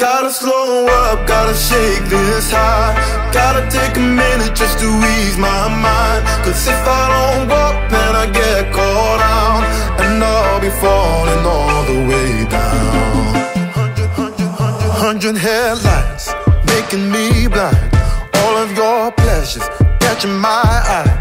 Gotta slow up, gotta shake this high. Gotta take a minute just to ease my mind. Cause if I don't walk, then I get caught out, and I'll be falling all the way down. 100 headlights making me blind. All of your pleasures catching my eye.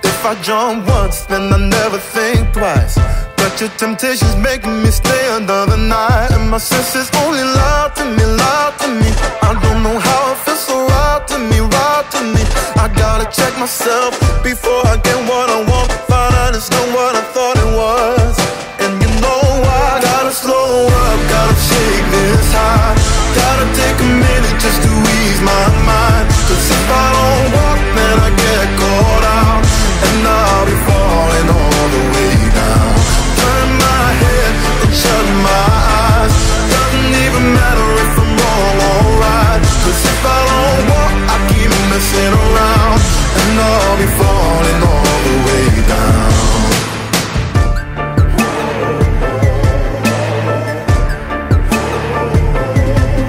If I jump once, then I never think twice. But your temptation's making me stay another night, and my senses only lie to me, lie to me. I don't know how it feels so right to me, right to me. I gotta check myself before I get what I want. Find out it's not what I thought it was. And you know I gotta slow up, gotta shake this high. Gotta take a minute just to ease my mind. Cause if I don't walk, then I get caught out, and I'll be falling all the way down. Turn my head and shut my eyes. Doesn't even matter if I'm wrong or right. Cause if I don't walk, I keep messing around, and I'll be falling all the way down.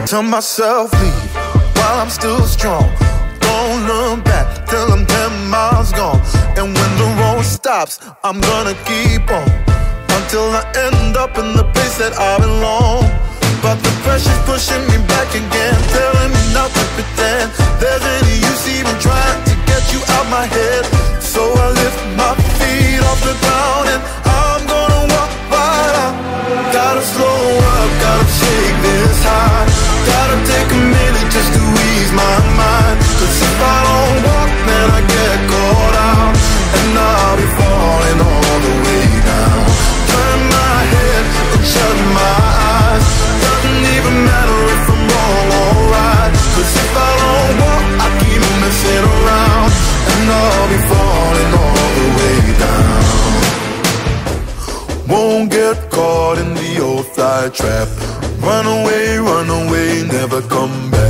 Tell myself leave while I'm still strong. Don't look back till I'm 10 miles gone. And when the road stops, I'm gonna keep on until I end up in the place that I belong. But the pressure's pushing me back again, telling me not to pretend there's any use even trying to get you out my head. So I lift my feet off the ground, and I'm gonna walk right out. Gotta slow up, gotta shake this high. Gotta take a minute just to ease my mind. Cause if I don't walk, then I get caught out, and I'll be falling all the way down. Turn my head and shut my eyes. Doesn't even matter if I'm wrong or right. Cause if I don't walk, I keep messing around, and I'll be falling all the way down. Won't get caught in the old fly trap. Run away, never come back.